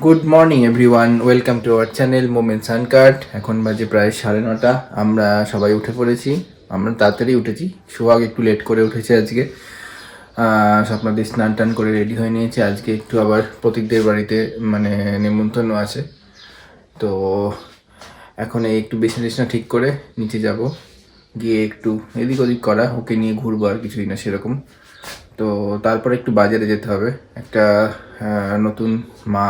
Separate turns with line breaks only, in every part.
Good morning everyone, welcome to our channel moments uncut. এখন বাজে প্রায় 9:30। আমরা সবাই উঠে পড়েছি। আমরা তাড়াতাড়ি উঠেছি, সোহাগ একটু লেট করে উঠেছে আজকে। স্বপ্নাদি স্নান টান করে রেডি হয়ে নিয়েছে। আজকে একটু আবার প্রতীকদের বাড়িতে মানে নেমন্তন্ন আছে, তো এখন এই একটু বিছানা ঠিক করে নিচে যাব, গিয়ে একটু এদিক ওদিক করা, ওকে নিয়ে ঘুরবো, আর কিছুই না সেরকম। তো তারপরে একটু বাজারে যেতে হবে। একটা নতুন মা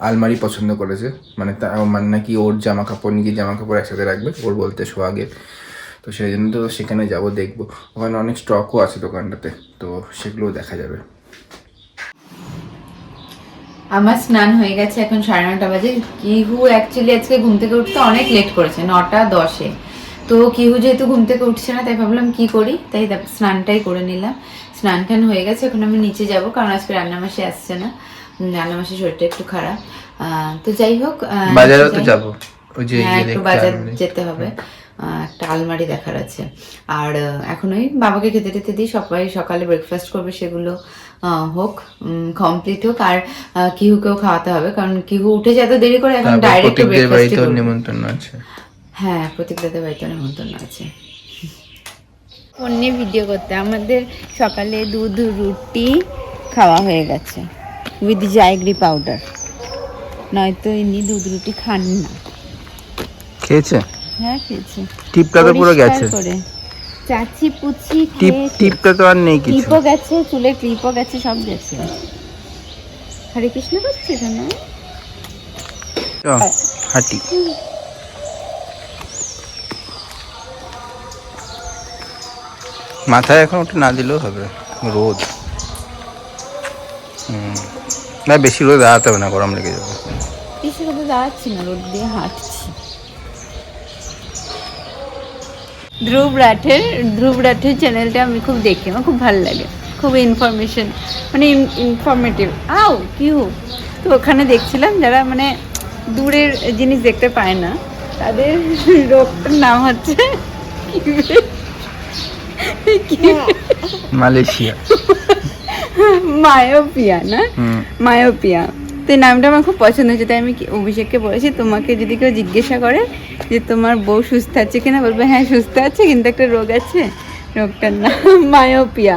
আলমারি পছন্দ করেছে, মানে নাকি ওর জামা কাপড়, নিজের জামা কাপড় একসাথে রাখবে, ওর বলতে সোহাগের। তো সেই জন্য তো সেখানে যাব, দেখবো। ওখানে অনেক স্টকও আছে দোকানটাতে, তো সেগুলোও দেখা যাবে।
আমার স্নান হয়ে গেছে, এখন 9:30 বাজে। কিহু অ্যাকচুয়ালি আজকে ঘুম থেকে উঠতে অনেক লেট করেছে, 9:10-এ। তো কিহু যেহেতু ঘুম থেকে উঠছে না, তাই ভাবলাম কি করি, তাই স্নানটাই করে নিলাম। স্নান টান হয়ে গেছে, এখন আমি নিচে যাব, কারণ আজকে রান্নামাসি আসছে না। রান্নামাসির শরীরটা একটু খারাপ। তো যাই হোক,
বাজারেও তো যাবো, ওই যে
একটু বাজার যেতে হবে, একটা আলমারি দেখার আছে। আর এখন ওই বাবাকে খেতে টেতে দিই, সবাই সকালে ব্রেকফাস্ট করবে, সেগুলো হোক, কমপ্লিট হোক। আর কিহুকেও খাওয়াতে হবে, কারণ কিহু উঠে যেতে দেরি করে, এখন ডাইরেক্ট ব্রেকফাস্ট করবে।
নেমন্তন্ন আছে।
হ্যাঁ, প্রতীকদাদের বাড়িতে নেমন্তন্ন আছে। অন্য ভিডিও করতে আমাদের সকালে দুধ রুটি খাওয়া হয়ে গেছে উইথ জায়গ্রি পাউডার, নয়তো এমনি দুধ রুটি খান না।
খেয়েছে?
হ্যাঁ, খেয়েছি।
টিপটা তো পুরো গেছে।
চাচি পুচি
টিপটা তো আর নেই, কিছু
ক্লিপও গেছে, চুলের ক্লিপও গেছে, সব গেছে। হরে কৃষ্ণ করছিস না?
হাঁটি মাথায় এখন ওটা না দিলেও হবে, রোদ। না, বেশি রোদ দাঁড়াতে হবে না, গরম লেগে যাবে।
বেশি রোদে দাঁড়াচ্ছি না, রোদ দিয়ে হাঁটছি। ধ্রুব রাঠের চ্যানেলটা আমি খুব দেখি, আমার খুব ভালো লাগে, খুব ইনফরমেশন, মানে ইনফরমেটিভ। কি হোক, তো ওখানে দেখছিলাম যারা মানে দূরের জিনিস দেখতে পায় না, তাদের রোগটার নাম হচ্ছে
মালয়েশিয়া,
মায়োপিয়া না, মায়োপিয়া। তো এই নামটা আমার খুব পছন্দ হয়েছে, তাই আমি অভিষেককে বলেছি, তোমাকে যদি কেউ জিজ্ঞাসা করে যে তোমার বউ সুস্থ আছে কিনা, বলবে হ্যাঁ সুস্থ আছে, কিন্তু একটা রোগ আছে, রোগটার নাম মায়োপিয়া।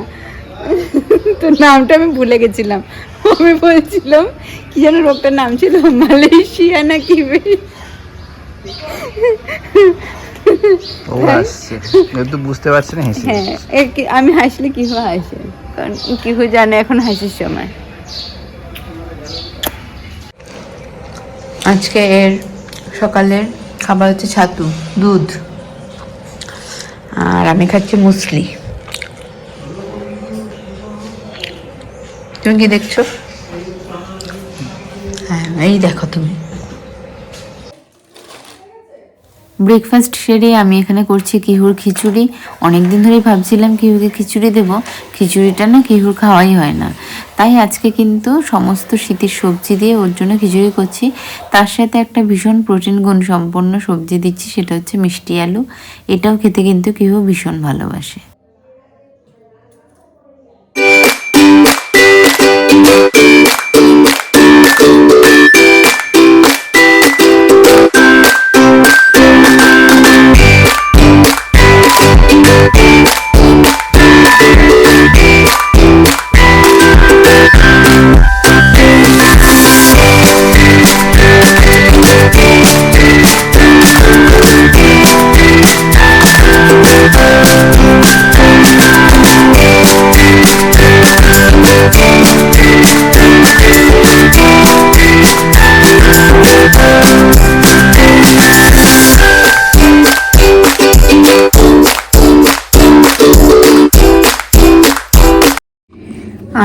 তো নামটা আমি ভুলে গেছিলাম, আমি বলছিলাম কি যেন রোগটার নাম ছিল, মালয়েশিয়া না কি
বুঝতে পারছি না।
হ্যাঁ, আমি হাসলে কি হাসে, কারণ কি জানে এখন হাসির সময়। আজকে এর সকালের খাবার হচ্ছে ছাতু, দুধ, আর আমি খাচ্ছি মুসলি। তুমি কি দেখছো? হ্যাঁ, এই দেখো তুমি। ব্রেকফাস্ট সেরে আমি এখানে করছি কিহুর খিচুড়ি। অনেকদিন ধরেই ভাবছিলাম কিহুকে খিচুড়ি দেব, খিচুড়িটা না কিহুর খাওয়াই হয় না, তাই আজকে কিন্তু সমস্ত শীতের সবজি দিয়ে ওর জন্য খিচুড়ি করছি। তার সাথে একটা ভীষণ প্রোটিন গুণ সম্পন্ন সবজি দিচ্ছি, সেটা হচ্ছে মিষ্টি আলু। এটাও খেতে কিন্তু কিহু ভীষণ ভালোবাসে।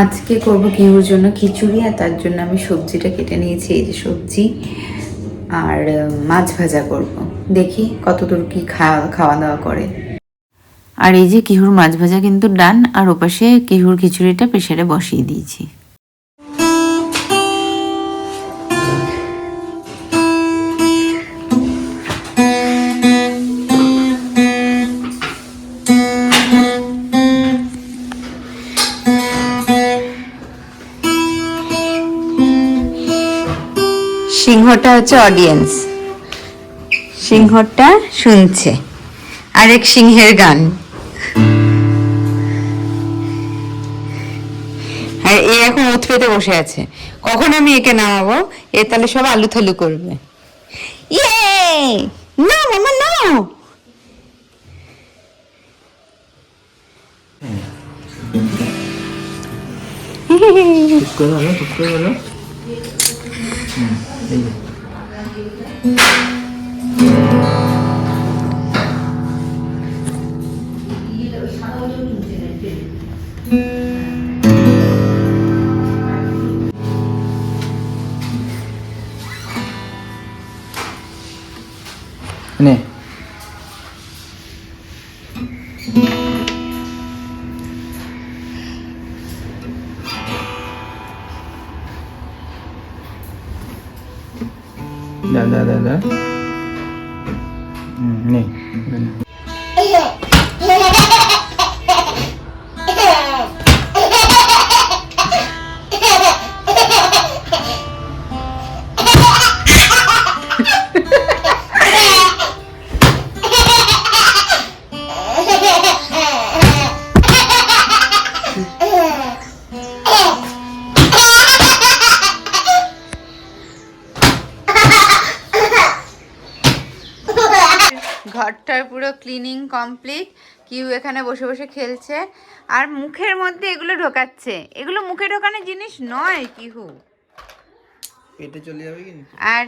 আজকে করবো কিহুর জন্য খিচুড়ি, আর তার জন্য আমি সবজিটা কেটে নিয়েছি, এই যে সবজি, আর মাছ ভাজা করব। দেখি কতদূর কি খাওয়া দাওয়া করে। আর এই যে কিহুর মাছ ভাজা কিন্তু ডান, আর ওপাশে কিহুর খিচুড়িটা প্রেসারে বসিয়ে দিয়েছি। সিংহটা হচ্ছে অডিয়েন্স, সিংহটা শুনছে আরেক সিংহের গান। আর এ এখন ওত পেতে বসে আছে, কখন আমি একে নামাবো এ তাহলে সব আলু থালু করবে। ইয়ে না মামা না,
নে দাদা নে
ঘরটার পুরো ক্লিনিং কমপ্লিট। কিউ এখানে বসে বসে খেলছে আর মুখের মধ্যে এগুলো ঢোকাচ্ছে। এগুলো মুখে ঢোকানোর জিনিস নয় কিহু,
পেটে চলে যাবে কিন্তু।
আর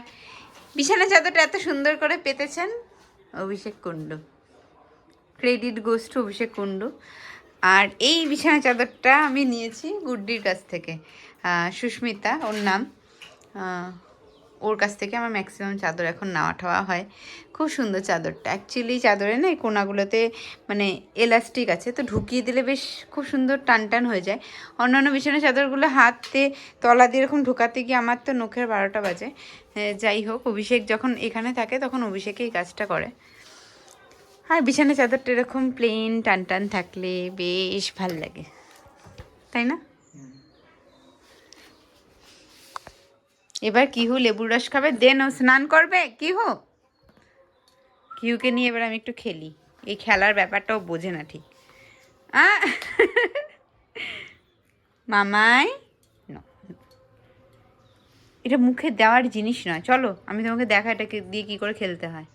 বিছানা চাদরটা এত সুন্দর করে পেতেছেন অভিষেক কুণ্ডু, ক্রেডিট গোস টু অভিষেক কুণ্ডু। আর এই বিছানা চাদরটা আমি নিয়েছি গুড্ডির কাছ থেকে, সুস্মিতা ওর নাম, ওর কাছ থেকে আমার ম্যাক্সিমাম চাদর এখন নেওয়া ঠাওয়া হয়। খুব সুন্দর চাদরটা, অ্যাকচুয়ালি চাদরে না এই কোনাগুলোতে মানে এলাস্টিক আছে, তো ঢুকিয়ে দিলে বেশ খুব সুন্দর টান টান হয়ে যায়। অন্যান্য বিছানা চাদরগুলো হাতে তলা দিয়ে এরকম ঢোকাতে গিয়ে আমার তো নখের 12টা বাজে। যাই হোক, অভিষেক যখন এখানে থাকে তখন অভিষেকে এই কাজটা করে। আর বিছানা চাদরটা এরকম প্লেন টান টান থাকলে বেশ ভাল লাগে, তাই না? এবার কিহু লেবুর রস খাবে, দেন ও স্নান করবে। কিহুকে নিয়ে এবার আমি একটু খেলি, এই খেলার ব্যাপারটাও বোঝে না ঠিক। মামাই এটা মুখে দেওয়ার জিনিস নয়, চলো আমি তোমাকে দেখা এটাকে দিয়ে কি করে খেলতে হয়।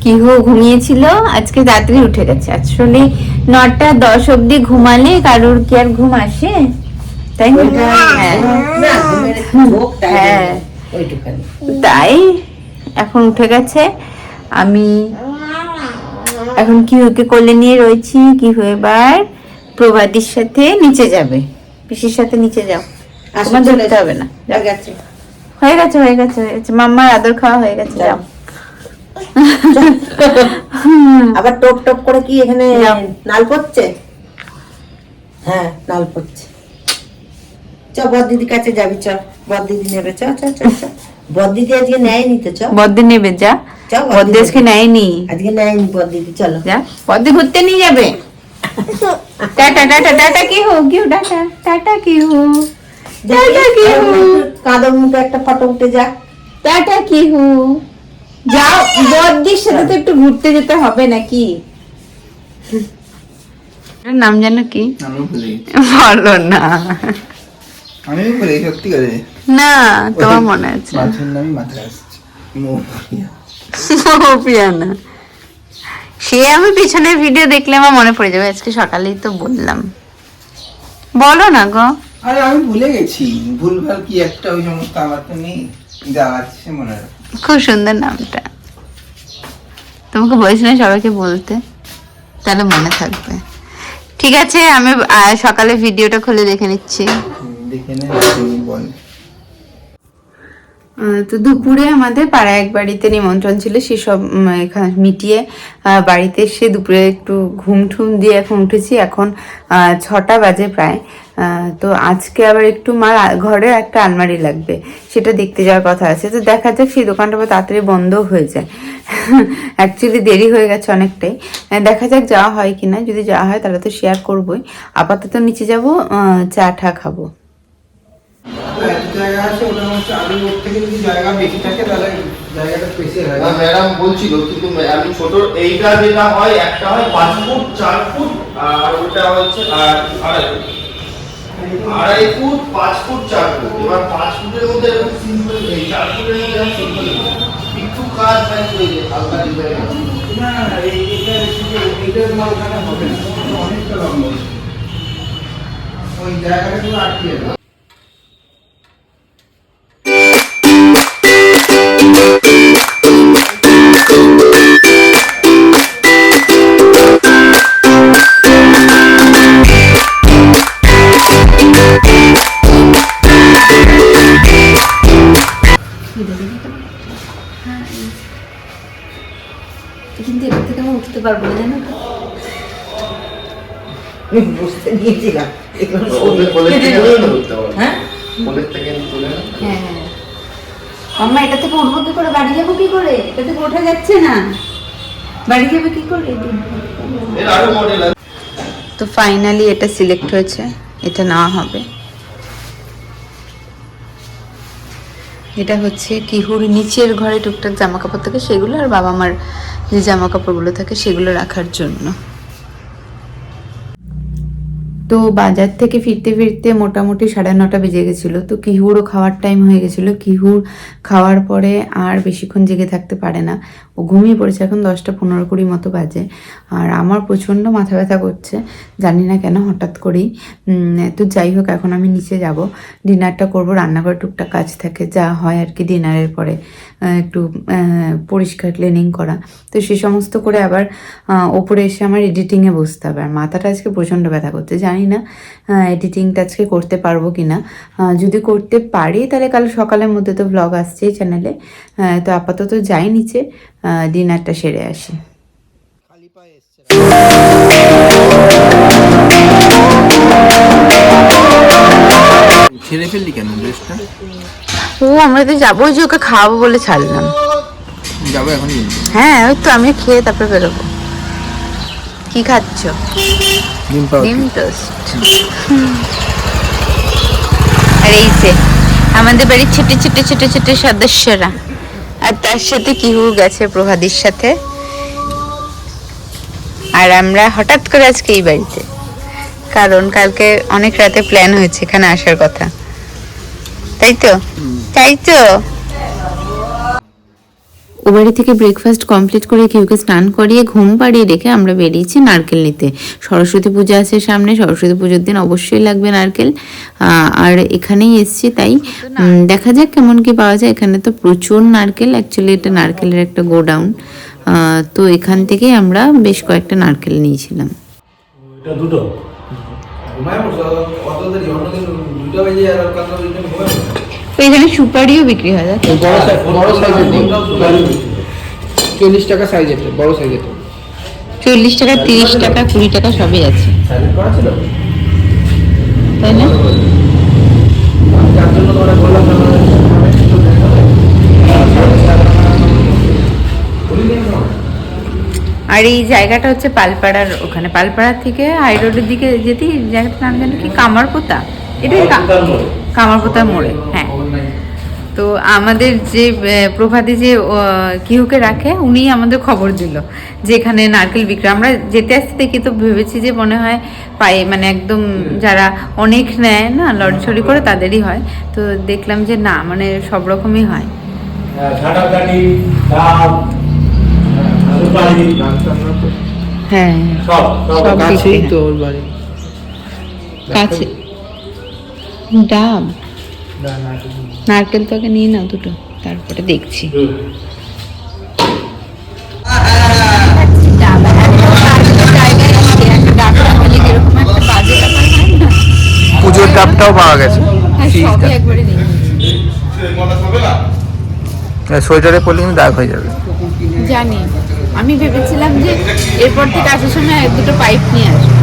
কিহু ঘুমিয়েছিল, আজকে তাড়াতাড়ি উঠে গেছে। আসলে 9টা 10 অবধি ঘুমালে কারোর কি আর ঘুম আসে, তাই না? হ্যাঁ, তাই এখন উঠে গেছে। আমি এখন কিহুকে কোলে নিয়ে রয়েছি। কিহু এবার প্রভাতির সাথে নিচে যাবে, পিসির সাথে নিচে যাও, তোমার ধরতে হবে না। হয়ে গেছে মাম্মার আদর খাওয়া হয়ে গেছে, যাও।
আবার টপ টপ করে কি এখানে নাল পড়ছে? হ্যাঁ, নাল পড়ছে। চ বড়দিদির কাছে যাবি, চ বড়দিদি নেবে, চ চ চ চ। বড়দিদি আজকে নেয়নি তো, চ
বদ্দি নেবে, যা। বদ্দি আজকে নেয়নি,
আজকে নেয়নি বড়দিদি, চলো
যা। বদ্দি ঘুরতে নিয়ে যাবে। টাটা টাটা টাটা কিহু, টাটা টাটা কিহু, টাটা কিহু,
কাঁদর মুখে একটা ফটো উঠে যা।
টাটা কিহু, যাও। বদ্দির সাথে তো একটু ঘুরতে যেতে হবে নাকি? নাম জানো কি?
আমি ভুলে গেছি,
বলো না।
আমি ভুলে গেছি সত্যি করে।
না, তোমার মনে আছে?
মাছের নামই মাথায় আসছে, মৌপিয়া।
মৌপিয়া না, সে আমি পিছনের ভিডিও দেখলে আমার মনে পড়ে যাবে। আজকে সকালেই তো বললাম, বলো না গো।
আরে আমি ভুলে গেছি, ভুলভাল কি একটা ওই সমস্ত আমার তো নেই, যা আছে মনে রাখ।
খুব সুন্দর নামটা, তোমাকে বলেছিলাম সবাইকে বলতে, তাহলে মনে থাকবে। ঠিক আছে, আমি সকালে ভিডিওটা খুলে দেখে নিচ্ছি।
দেখে নে বল।
তো দুপুরে আমাদের পাড়া এক বাড়িতে নিমন্ত্রণ ছিল, সেসব এখানে মিটিয়ে বাড়িতে এসে দুপুরে একটু ঘুম ঠুম দিয়ে এখন উঠেছি। এখন 6টা বাজে প্রায়। তো আজকে আবার একটু মার ঘরে একটা আলমারি লাগবে, সেটা দেখতে যাওয়ার কথা আছে। তো দেখা যাক, সেই দোকানটা আবার তাড়াতাড়ি বন্ধ হয়ে যায়। অ্যাকচুয়ালি দেরি হয়ে গেছে অনেকটাই। দেখা যাক যাওয়া হয় কিনা। যদি যাওয়া হয় তাহলে তো শেয়ার করবোই। আপাতত নিচে যাব, চা টা খাবো।
জায়গা আছে, ওটা হচ্ছে আমি ওর থেকে যদি জায়গা বেশি থাকে তাহলে জায়গাটা স্পেশাল হয়।
ম্যাডাম বলছিল, কিন্তু আমি ছোট এইটা যেটা হয়, একটা হয় 5 ফুট 4 ফুট আর ওটা হচ্ছে 2.5 ফুট 5 ফুট 4 ফুট। এবার 5 ফুটের মধ্যে এরকম সিম্পল, এই 4 ফুটের মধ্যে এরকম সিম্পল একটু কাজ হয়, ওই যে হালকা ডিজাইন।
না না, এইটা তোমার ওখানে হবে না, অনেকটা লম্বা, ওই জায়গাটা পুরো আটকে যাবে।
কিন্তু এর থেকে আমি উঠতে পারবো না, জানো তো?
বুঝতে নিয়েছিলাম হ্যাঁ
হ্যাঁ, আমরা এটা থেকে উঠবো কি করে? বাড়ি যাবো কি করে? এটা থেকে ওঠা যাচ্ছে না, বাড়ি যাবে কি করে?
এর আরো মডেল আছে।
তো ফাইনালি এটা সিলেক্ট হয়েছে, এটা নেওয়া হবে। এটা হচ্ছে কিহুর নিচের ঘরে টুকটাক জামা কাপড় থাকে সেগুলো, আর বাবা মার যে জামা কাপড়গুলো থাকে সেগুলো রাখার জন্য। তো বাজার থেকে ফিরতে ফিরতে মোটামুটি 9:30 বেজে গেছিলো। তো কিহুরও খাওয়ার টাইম হয়ে গেছিলো। কিহুর খাওয়ার পরে আর বেশিক্ষণ জেগে থাকতে পারে না, ও ঘুমিয়ে পড়েছে। এখন 10:15-20 মতো বাজে। আর আমার প্রচণ্ড মাথা ব্যথা করছে, জানি না কেন, হঠাৎ করেই। তো যাই হোক, এখন আমি নিচে যাব, ডিনারটা করব। রান্নাঘরে টুকটাক কাজ থাকে, যা হয় আর কি ডিনারের পরে, একটু পরিষ্কার ক্লিনিং করা। তো সে সমস্ত করে আবার ওপরে এসে আমার এডিটিংয়ে বসতে হবে। আর মাথাটা আজকে প্রচণ্ড ব্যথা করছে, জানি না এডিটিংটা আজকে করতে পারবো কি না। যদি করতে পারি তাহলে কাল সকালের মধ্যে তো ব্লগ আসছেই চ্যানেলে। তো আপাতত যাই নিচে, ডিনারটা সেরে আসি।
ছেড়ে ফেললি কেন ড্রেসটা?
ও আমরা তো যাবো, যে ওকে খাওয়াবো বলে ছাড়লাম।
যাবো এখন?
হ্যাঁ, ওই তো আমি খেয়ে তারপরে বেরোবো। কি খাচ্ছ? ডিম টোস্ট। আর এই যে আমাদের বাড়ির ছোট ছোট ছোট ছোট সদস্যরা, আর তার সাথে কিহু গেছে প্রভাদির সাথে। আর আমরা হঠাৎ করে আজকে এই বাড়িতে, কারণ কালকে অনেক রাতে প্ল্যান হয়েছে এখানে আসার কথা, তাই তো? তাই তো। ও বাড়ি থেকে ব্রেকফাস্ট কমপ্লিট করে কিউকে স্নান করিয়ে ঘুম পাড়িয়ে রেখে আমরা বেরিয়েছি নারকেল নিতে। সরস্বতী পূজা আছে সামনে, সরস্বতী পুজোর দিন অবশ্যই লাগবে নারকেল। আর এখানেই এসছি, তাই দেখা যাক কেমন কি পাওয়া যায়। এখানে তো প্রচুর নারকেল, অ্যাকচুয়ালি এটা নারকেলের একটা গোডাউন। তো এখান থেকেই আমরা বেশ কয়েকটা নারকেল নিয়েছিলাম। এখানে সুপারিও বিক্রি হয়,
বড় সাইজের 40 টাকা সাইজের, বড় সাইজের
40 টাকা, 30 টাকা, 20 টাকা সবই আছে, তাই না? আর এই জায়গাটা হচ্ছে পালপাড়ার ওখানে, পালপাড়া থেকে হাই রোডের দিকে যেতেই জায়গাটার নাম জানো কি? কামারপোতা। এটা কামারপোতার মোড়ে। হ্যাঁ, তো আমাদের যে প্রভাতী যে কিহুকে রাখে, উনি আমাদের খবর দিল যে এখানে নারকেল বিক্রি। আমরা যেতে আসতে দেখি তো ভেবেছি যে মনে হয় পায়ে, মানে একদম যারা অনেক নেয় না লড়ছড়ি করে তাদেরই হয়। তো দেখলাম যে না, মানে সব রকমই হয়। হ্যাঁ, সব কাছেই তো ওর বাড়ি, কাছে। ডাব, নারকেল তো আগে নিয়ে নাও দুটো, তারপরে দেখছি।
পুজোর ডাবটাও পাওয়া গেছে।
সবই একবারে নিয়ে
সোয়েটারে পরলে কিন্তু দাগ হয়ে যাবে।
জানি, আমি ভেবেছিলাম যে এরপর থেকে আসার সময় এক দুটো পাইপ নিয়ে আসবো।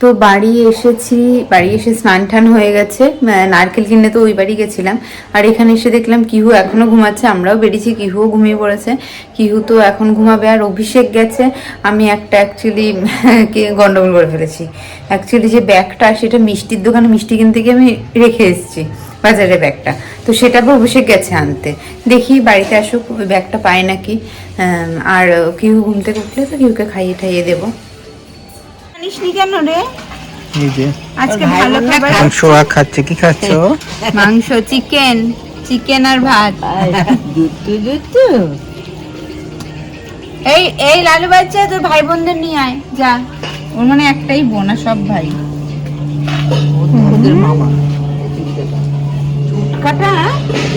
তো বাড়ি এসেছি, বাড়ি এসে স্নান টান হয়ে গেছে, নারকেল কিনে তো ওই বাড়ি গেছিলাম। আর এখানে এসে দেখলাম কিহু এখনো ঘুমাচ্ছে, আমরাও বেরিয়েছি, কিহুও ঘুমিয়ে পড়েছে। কিহু তো এখন ঘুমাবে, আর অভিষেক গেছে। আমি একটা অ্যাকচুয়ালি গন্ডগোল করে ফেলেছি। অ্যাকচুয়ালি যে ব্যাগটা, সেটা মিষ্টির দোকানে মিষ্টি কিনতে গিয়ে আমি রেখে এসেছি, বাজারে ব্যাগটা। তো সেটা আবার অভিষেক গেছে আনতে। দেখি বাড়িতে আসুক ওই ব্যাগটা পায় নাকি। আর কিহু ঘুম থেকে উঠলে তো কিহুকে খাইয়ে ঠাইয়ে দেবো। জানিস নি কেন রে?
এই যে
আজকে ভালো খাবার
মাংস খাচ্ছে। কি খাচ্ছ?
মাংস, চিকেন আর ভাত। এই লালু বাচ্চা, তোর ভাই বোনদের নিয়ে আয় যা। ওর মানে একটাই বোন, আর সব ভাই।
ওদের মামা
কাটা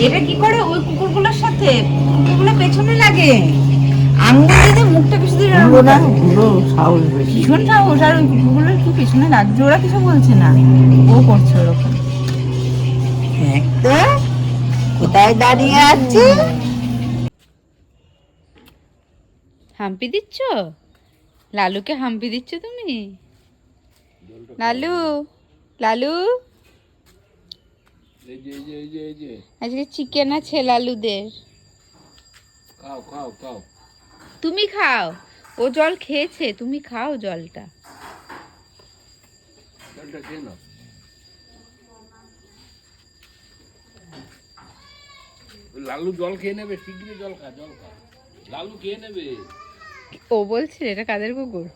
এটা কি করে ওই কুকুরগুলোর সাথে? কুকুরগুলো পেছনে লাগে, আঙুল দিয়ে মুখটা পিছু দিয়ে
সাহস বেশি।
ভীষণ সাহস। আর ওই কুকুরগুলোর কি পেছনে লাগছে, ওরা কিছু বলছে না, ও করছে ওরকম।
একটা কোথায় দাঁড়িয়ে আছে?
হাম্পি দিচ্ছ লালুকে? হাম্পি দিচ্ছ তুমি? লালু, লালু আজকে চিকেন আছে লালুদের। তুমি খাও, ও জল খেয়েছে, তুমি খাও জলটা।
লালু জল খেয়ে নেবে, শিগগিরই জল খা। লালু খেয়ে নেবে।
ও বলছিল এটা কাদের কুকুর?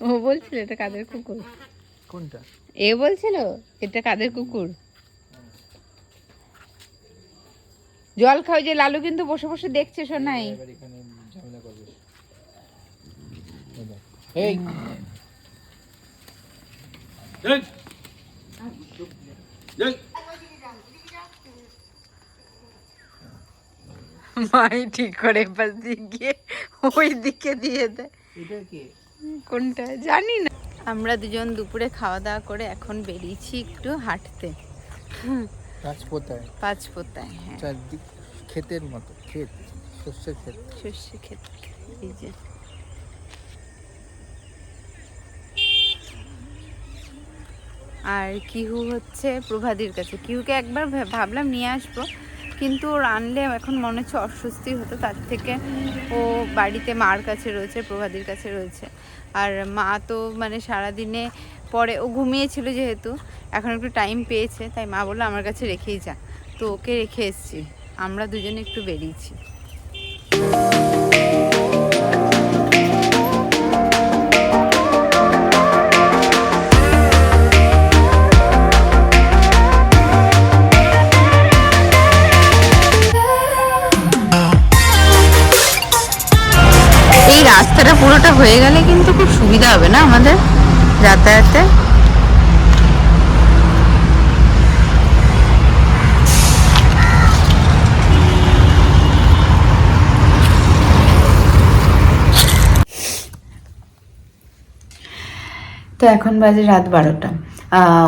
ও বলছিল এটা কাদের কুকুর?
কোনটা?
এ বলছিল এটা কাদের কুকুর? জল খাও। যে লালু কিন্তু বসে বসে দেখছে, শোনাই।
এই
মাই ঠিক করে পাশ দিয়ে গিয়ে ওই দিকে দিয়ে দেয়। কোনটা জানি না। আমরা দুজন দুপুরে খাওয়া দাওয়া করে এখন বেরিয়েছি একটু হাঁটতে। পাঁচপোতায়, হ্যাঁ,
চারদিক ক্ষেতের মতো, ক্ষেত, শস্যের ক্ষেত।
সর্ষে ক্ষেত। এই যে আর কিহু হচ্ছে প্রভাদির কাছে। কিহুকে একবার ভাবলাম নিয়ে আসবো, কিন্তু ওর আনলে এখন মনে হচ্ছে অস্বস্তি হতো, তার থেকে ও বাড়িতে মার কাছে রয়েছে, প্রভাদির কাছে রয়েছে। আর মা তো মানে সারাদিনে পরে ও ঘুমিয়েছিল, যেহেতু এখন একটু টাইম পেয়েছে, তাই মা বললো আমার কাছে রেখেই যা। তো ওকে রেখে এসেছি, আমরা দুজনে একটু বেরিয়েছি। এই রাস্তাটা পুরোটা হয়ে গেলে কিন্তু খুব সুবিধা হবে না আমাদের যাতায়াতে। তো এখন বাজে রাত 12টা।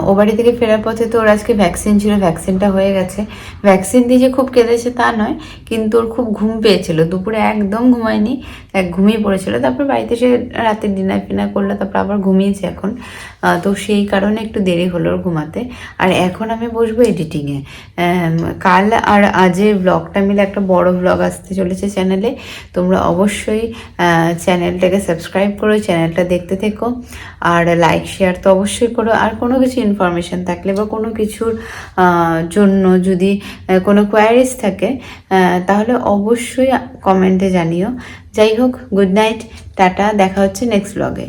ও বাড়ি থেকে ফেরার পথে তো ওর আজকে ভ্যাকসিন ছিল, ভ্যাকসিনটা হয়ে গেছে। ভ্যাকসিন দিয়ে যে খুব কেঁদেছে তা নয়, কিন্তু ওর খুব ঘুম পেয়েছিল, দুপুরে একদম ঘুমায়নি, ঘুমিয়ে পড়েছিল। তারপর বাড়িতে এসে রাতে ডিনার ফিনার করলো, তারপর আবার ঘুমিয়েছে এখন। তো সেই কারণে একটু দেরি হলো ওর ঘুমাতে। আর এখন আমি বসবো এডিটিংয়ে। কাল আর আজের ব্লগটা মিলে একটা বড় ব্লগ আসতে চলেছে চ্যানেলে। তোমরা অবশ্যই চ্যানেলটাকে সাবস্ক্রাইব করো, চ্যানেলটা দেখতে থেকো, আর লাইক শেয়ার তো অবশ্যই করো। আর কোনো কিছু ইনফরমেশান থাকলে বা কোনো কিছুর জন্য যদি কোনো কোয়ারিজ থাকে তাহলে অবশ্যই কমেন্টে জানিও। যাই হোক, গুড নাইট, টাটা, দেখা হচ্ছে নেক্সট ব্লগে।